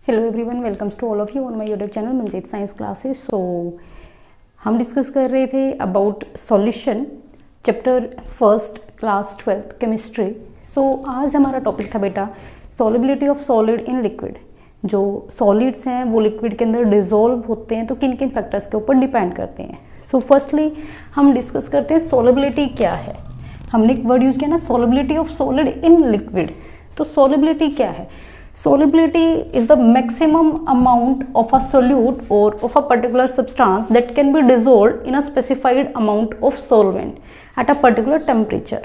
Hello everyone, welcomes to all of you on my YouTube channel Manjeet science classes. So हम discuss कर रहे थे about solution chapter first class 12th chemistry. So आज हमारा topic था बेटा solubility of solid in liquid. जो solids हैं वो लिक्विड के अंदर डिजोल्व होते हैं तो किन किन फैक्टर्स के ऊपर डिपेंड करते हैं। सो फर्स्टली हम डिस्कस करते हैं सॉलिबिलिटी क्या है। हमने एक वर्ड यूज किया ना, solubility of solid in liquid. तो सॉलिबिलिटी क्या है? Solubility is the maximum amount of a solute or of a particular substance that can be dissolved in a specified amount of solvent at a particular temperature.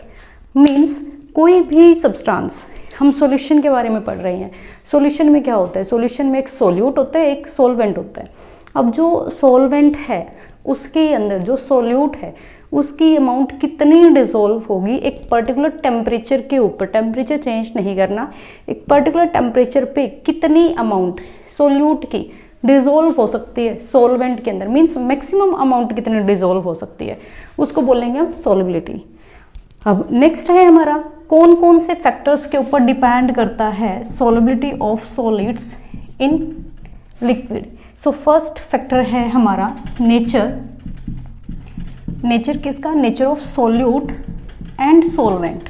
Means कोई भी substance, हम solution के बारे में पढ़ रहे हैं। solution में क्या होता है? solution में एक solute होता है, एक solvent होता है। अब जो solvent है उसके अंदर जो solute है उसकी अमाउंट कितनी डिसॉल्व होगी एक पर्टिकुलर टेम्परेचर के ऊपर। टेम्परेचर चेंज नहीं करना, एक पर्टिकुलर टेम्परेचर पे कितनी अमाउंट सोल्यूट की डिसॉल्व हो सकती है सॉल्वेंट के अंदर। मींस मैक्सिमम अमाउंट कितनी डिसॉल्व हो सकती है उसको बोलेंगे हम सॉलिबिलिटी। अब नेक्स्ट है हमारा कौन कौन से फैक्टर्स के ऊपर डिपेंड करता है solubility of solids in liquid. So first factor है हमारा नेचर। नेचर किसका? Nature of solute and solvent.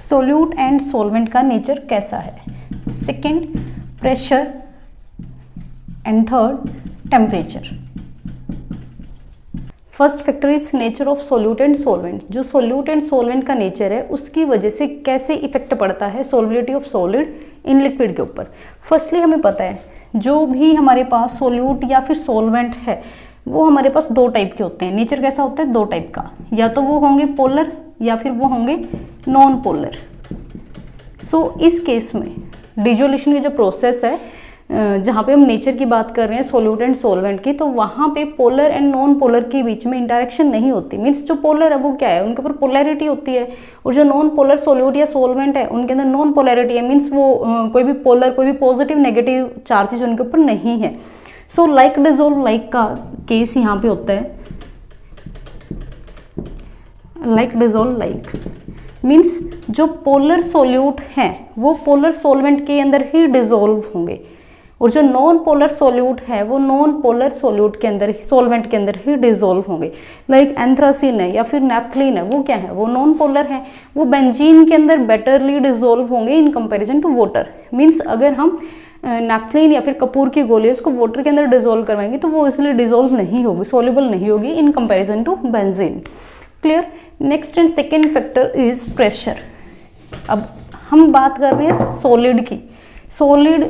Solute and solvent का नेचर कैसा है। Second pressure and third temperature. First factor is nature of solute and solvent. जो solute and solvent का nature है उसकी वजह से कैसे इफेक्ट पड़ता है solubility of solid in liquid के ऊपर। फर्स्टली हमें पता है जो भी हमारे पास सोल्यूट या फिर सोलवेंट है वो हमारे पास दो टाइप के होते हैं। नेचर कैसा होता है? दो टाइप का, या तो वो होंगे पोलर या फिर वो होंगे नॉन पोलर। सो इस केस में डिसोल्यूशन की जो प्रोसेस है जहाँ पे हम नेचर की बात कर रहे हैं सोल्यूट एंड सोलवेंट की, तो वहाँ पे पोलर एंड नॉन पोलर के बीच में इंटरेक्शन नहीं होती। मीन्स जो पोलर है वो क्या है, उनके ऊपर पोलैरिटी होती है, और जो नॉन पोलर सोल्यूट या सोलवेंट है उनके अंदर नॉन पोलैरिटी है। मीन्स वो कोई भी पोलर, कोई भी पॉजिटिव नेगेटिव चार्जेस उनके ऊपर नहीं है। सो लाइक डिसॉल्व लाइक का केस यहाँ पे होता है। लाइक डिसॉल्व लाइक मीन्स जो पोलर सोल्यूट हैं वो पोलर सोलवेंट के अंदर ही डिसॉल्व होंगे, और जो नॉन पोलर सोल्यूट है वो नॉन पोलर सोल्यूट के अंदर सोलवेंट के अंदर ही डिसॉल्व होंगे। लाइक एंथ्रासिन है या फिर नैप्थलीन है, वो क्या है? वो नॉन पोलर है, वो बेंजीन के अंदर बेटरली डिसॉल्व होंगे in comparison to water. Means अगर हम नैप्थलीन या फिर कपूर की गोली उसको वाटर के अंदर डिसॉल्व करवाएंगे तो वो इसलिए डिसॉल्व नहीं होगी, सॉल्युबल नहीं होगी in comparison to benzene. Clear. Next and second factor is pressure. अब हम बात कर रहे हैं सॉलिड की। सॉलिड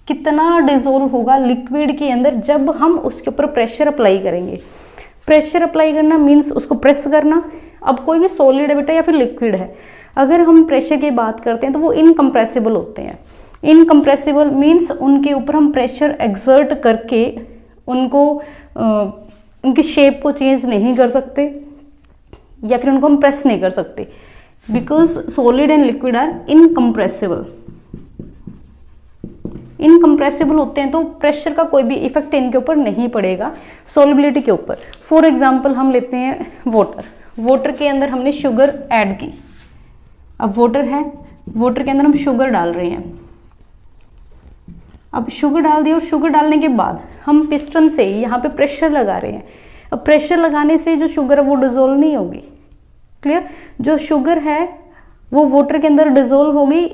कितना डिसॉल्व होगा लिक्विड के अंदर जब हम उसके ऊपर प्रेशर अप्लाई करेंगे। प्रेशर अप्लाई करना मीन्स उसको प्रेस करना। अब कोई भी सॉलिड है बेटा या फिर लिक्विड है, अगर हम प्रेशर की बात करते हैं तो वो इनकम्प्रेसिबल होते हैं। इनकम्प्रेसिबल मीन्स उनके ऊपर हम प्रेशर एक्सर्ट करके उनको उनकी शेप को चेंज नहीं कर सकते या फिर उनको हम प्रेस नहीं कर सकते, because solid and liquid are incompressible. Incompressible होते हैं तो प्रेशर का कोई भी इफेक्ट इनके ऊपर नहीं पड़ेगा सॉलिबिलिटी के ऊपर। फॉर एग्जाम्पल हम लेते हैं वाटर। वाटर के अंदर हमने शुगर ऐड की। अब वाटर है, वाटर के अंदर हम शुगर डाल रहे हैं। अब शुगर डाल दिया और शुगर डालने के बाद हम पिस्टन से यहाँ पे प्रेशर लगा रहे हैं। अब प्रेशर लगाने से जो शुगर है वो डिसॉल्व नहीं होगी। क्लियर। जो शुगर है वो वाटर के अंदर डिसॉल्व होगी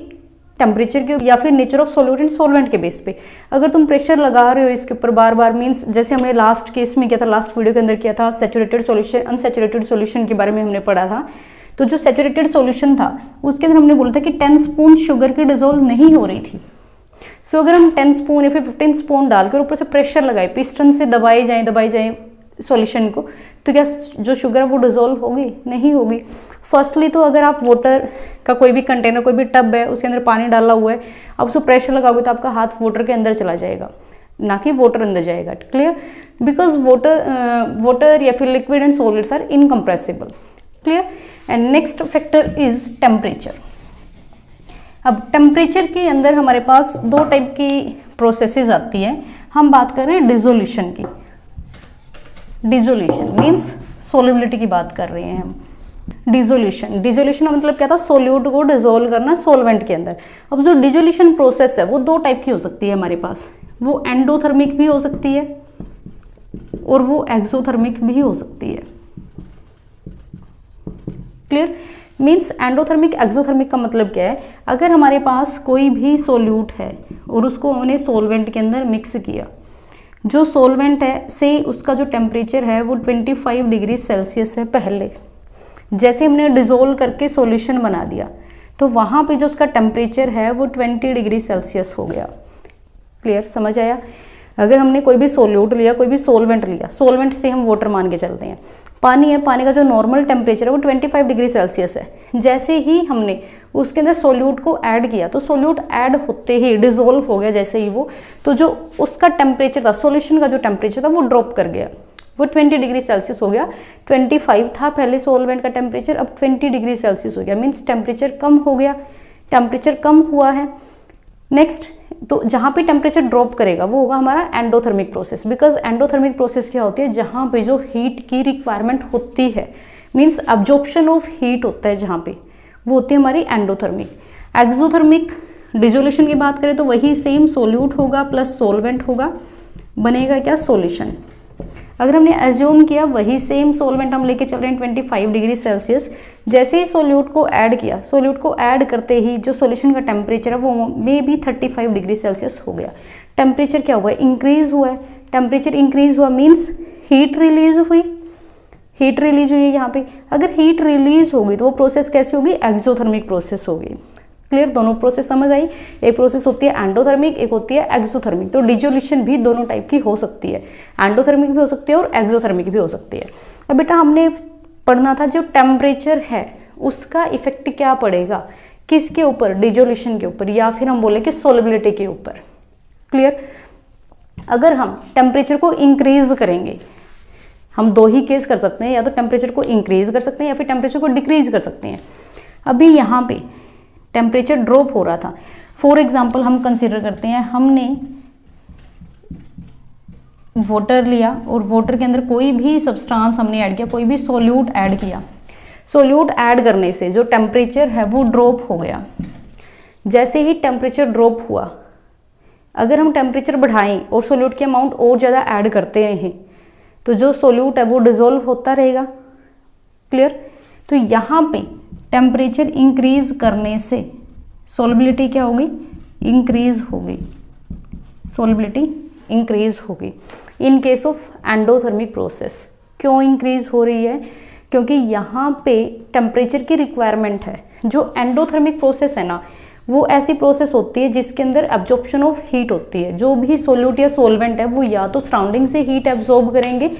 टेम्परेचर के या फिर nature of solute and solvent के बेस पे। अगर तुम प्रेशर लगा रहे हो इसके ऊपर बार बार, मीन्स जैसे हमने लास्ट केस में किया था, लास्ट वीडियो के अंदर किया था, सैचुरेटेड सॉल्यूशन अनसैचुरेटेड सॉल्यूशन के बारे में हमने पढ़ा था। तो जो सैचुरेटेड सॉल्यूशन था उसके अंदर हमने बोला था कि 10 स्पून शुगर की डिसॉल्व नहीं हो रही थी। सो अगर हम 10 स्पून या फिर 15 स्पून डालकर ऊपर से प्रेशर लगाए, पिस्टन से दबाई जाए सॉल्यूशन को, तो क्या जो शुगर है वो डिसॉल्व होगी? नहीं होगी। फर्स्टली तो अगर आप वाटर का कोई भी कंटेनर, कोई भी टब है उसके अंदर पानी डाला हुआ है, आप उसको प्रेशर लगाओगे तो आपका हाथ वाटर के अंदर चला जाएगा, ना कि वाटर अंदर जाएगा। क्लियर। बिकॉज वाटर या फिर liquid and solids are incompressible. Clear. And next factor is temperature. अब टेम्परेचर के अंदर हमारे पास दो टाइप की प्रोसेसेस आती हैं। हम बात कर रहे हैं डिसोल्यूशन की। डिसोल्यूशन मीन्स सॉलिबिलिटी की बात कर रहे हैं हम। डिजोल्यूशन। डिजोल्यूशन का मतलब क्या था, सोल्यूट को डिजोल्व करना सॉल्वेंट के अंदर। अब जो डिजोल्यूशन प्रोसेस है वो दो टाइप की हो सकती है हमारे पास, वो एंडोथर्मिक भी हो सकती है और वो एक्सोथर्मिक भी हो सकती है। क्लियर? मीन्स एंडोथर्मिक एक्सोथर्मिक का मतलब क्या है, अगर हमारे पास कोई भी सोल्यूट है और उसको हमने सॉल्वेंट के अंदर मिक्स किया, जो सॉल्वेंट है से उसका जो टेम्परेचर है वो 25 डिग्री सेल्सियस है पहले, जैसे हमने डिजोल्व करके सॉल्यूशन बना दिया तो वहाँ पे जो उसका टेम्परेचर है वो 20 डिग्री सेल्सियस हो गया। क्लियर? समझ आया? अगर हमने कोई भी सोल्यूट लिया, कोई भी सॉल्वेंट लिया, सॉल्वेंट से हम वाटर मान के चलते हैं, पानी है, पानी का जो नॉर्मल टेम्परेचर है वो 25 डिग्री सेल्सियस है। जैसे ही हमने उसके अंदर सोल्यूट को ऐड किया तो सोल्यूट ऐड होते ही डिजोल्व हो गया, जैसे ही वो, तो जो उसका टेम्परेचर था, सॉल्यूशन का जो टेम्परेचर था वो ड्रॉप कर गया, वो 20 डिग्री सेल्सियस हो गया। 25 था पहले सॉल्वेंट का टेम्परेचर, अब 20 डिग्री सेल्सियस हो गया, मीन्स टेम्परेचर कम हो गया, टेम्परेचर कम हुआ है। नेक्स्ट, तो जहाँ पे टेम्परेचर ड्रॉप करेगा वो होगा हमारा endothermic process. Because endothermic process क्या होती है, जहाँ पे जो हीट की रिक्वायरमेंट होती है, मीन्स अब्जॉर्प्शन ऑफ हीट होता है जहाँ पे, वो होती है हमारी एंडोथर्मिक। एक्सोथर्मिक डिजोल्यूशन की बात करें तो वही सेम सोल्यूट होगा प्लस सॉल्वेंट होगा, बनेगा क्या, सॉल्यूशन। अगर हमने एज्यूम किया वही सेम सॉल्वेंट हम लेके चल रहे हैं 25 डिग्री सेल्सियस, जैसे ही सोल्यूट को ऐड किया, सोल्यूट को ऐड करते ही जो सॉल्यूशन का टेम्परेचर है वो मे बी 35 डिग्री सेल्सियस हो गया। टेम्परेचर क्या हुआ है, इंक्रीज हुआ है। टेम्परेचर इंक्रीज हुआ मीन्स हीट रिलीज हुई, हीट रिलीज हुई है यहाँ पे। अगर हीट रिलीज होगी तो वो प्रोसेस कैसी होगी, एक्सोथर्मिक प्रोसेस होगी। क्लियर? दोनों प्रोसेस समझ आई? एक प्रोसेस होती है एंडोथर्मिक, एक होती है एक्सोथर्मिक। तो डिजोल्यूशन भी दोनों टाइप की हो सकती है, एंडोथर्मिक भी हो सकती है और एक्सोथर्मिक भी हो सकती है। अब बेटा हमने पढ़ना था जो टेम्परेचर है उसका इफेक्ट क्या पड़ेगा, किसके ऊपर, डिजोल्यूशन के ऊपर, या फिर हम बोले कि सोलिबिलिटी के ऊपर। क्लियर? अगर हम टेम्परेचर को इंक्रीज करेंगे, हम दो ही केस कर सकते हैं, या तो टेम्परेचर को इंक्रीज कर सकते हैं या फिर टेम्परेचर को डिक्रीज कर सकते हैं। अभी यहाँ पे टेम्परेचर ड्रॉप हो रहा था, फॉर एग्जाम्पल हम कंसिडर करते हैं हमने वाटर लिया और वाटर के अंदर कोई भी सब्सटेंस हमने ऐड किया, कोई भी सोल्यूट ऐड किया, सोल्यूट ऐड करने से जो टेम्परेचर है वो ड्रॉप हो गया। जैसे ही टेम्परेचर ड्रॉप हुआ, अगर हम टेम्परेचर बढ़ाएं और सोल्यूट की अमाउंट और ज़्यादा ऐड करते रहें तो जो सोल्यूट है वो डिजोल्व होता रहेगा। क्लियर? तो यहाँ पे टेम्परेचर इंक्रीज करने से सोलिबिलिटी क्या होगी, इंक्रीज होगी, सोलिबिलिटी इंक्रीज होगी in case of endothermic process. क्यों इंक्रीज हो रही है, क्योंकि यहाँ पे टेम्परेचर की रिक्वायरमेंट है। जो एंडोथर्मिक प्रोसेस है ना, वो ऐसी प्रोसेस होती है जिसके अंदर एब्जॉर्प्शन ऑफ हीट होती है। जो भी सोल्यूट या सोल्वेंट है वो या तो सराउंडिंग से हीट एब्जॉर्ब करेंगे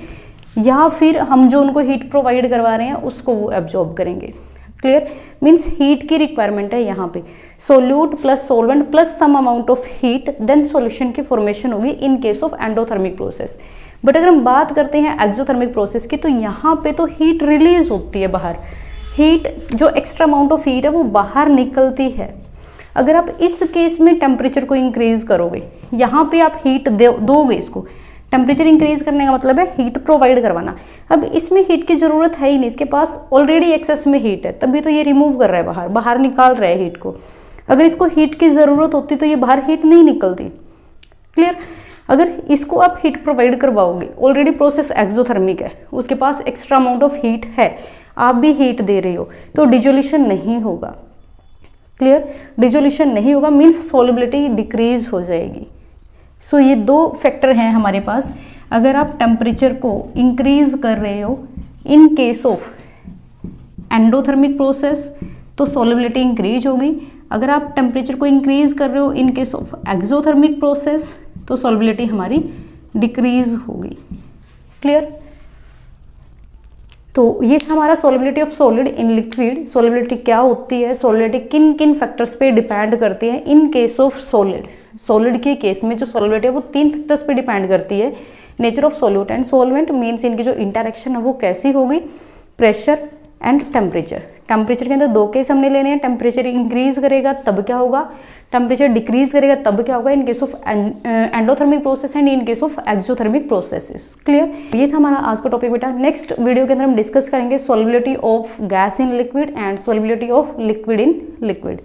या फिर हम जो उनको हीट प्रोवाइड करवा रहे हैं उसको वो एब्जॉर्ब करेंगे। क्लियर? मीन्स हीट की रिक्वायरमेंट है यहाँ पे, solute plus solvent plus some amount of heat, then solution की फॉर्मेशन होगी in case of endothermic process. But अगर हम बात करते हैं एक्सोथर्मिक प्रोसेस की, तो यहाँ पे तो हीट रिलीज होती है बाहर, हीट जो एक्स्ट्रा अमाउंट ऑफ हीट है वो बाहर निकलती है। अगर आप इस केस में टेम्परेचर को इंक्रीज करोगे, यहाँ पे आप हीट दोगे इसको, टेम्परेचर इंक्रीज करने का मतलब है हीट प्रोवाइड करवाना। अब इसमें हीट की जरूरत है ही नहीं, इसके पास ऑलरेडी एक्सेस में हीट है, तभी तो ये रिमूव कर रहा है, बाहर बाहर निकाल रहा है हीट को। अगर इसको हीट की ज़रूरत होती तो ये बाहर हीट नहीं निकलती। क्लियर? अगर इसको आप हीट प्रोवाइड करवाओगे, ऑलरेडी प्रोसेस एक्सोथर्मिक है, उसके पास एक्स्ट्रा अमाउंट ऑफ हीट है, आप भी हीट दे रहे हो, तो डिजोल्यूशन नहीं होगा। क्लियर? डिजोल्यूशन नहीं होगा मीन्स सॉल्युबिलिटी डिक्रीज हो जाएगी। सो ये दो फैक्टर हैं हमारे पास। अगर आप टेम्परेचर को इंक्रीज कर रहे हो इन केस ऑफ एंडोथर्मिक प्रोसेस तो सॉल्युबिलिटी इंक्रीज होगी। अगर आप टेम्परेचर को इंक्रीज कर रहे हो इन केस ऑफ एक्सोथर्मिक प्रोसेस तो सॉल्युबिलिटी हमारी डिक्रीज होगी। क्लियर? तो ये हमारा solubility of solid in liquid. Solubility क्या होती है, सॉलिडिटी किन किन फैक्टर्स पे डिपेंड करती है इन केस ऑफ सॉलिड। सॉलिड के केस में जो सॉल्युबिलिटी है वो 3 फैक्टर्स पे डिपेंड करती है। Nature of solute and solvent, means इनकी जो इंटरेक्शन है वो कैसी होगी, प्रेशर एंड टेम्परेचर। टेम्परेचर के अंदर 2 केस हमने लेने हैं। टेम्परेचर इंक्रीज करेगा तब क्या होगा, टेम्परेचर डिक्रीज करेगा तब क्या होगा, इन case of endothermic process and in case of exothermic processes. Clear, ये था हमारा आज का टॉपिक बेटा। नेक्स्ट वीडियो के अंदर हम डिस्कस करेंगे solubility of gas in liquid and solubility of liquid in liquid.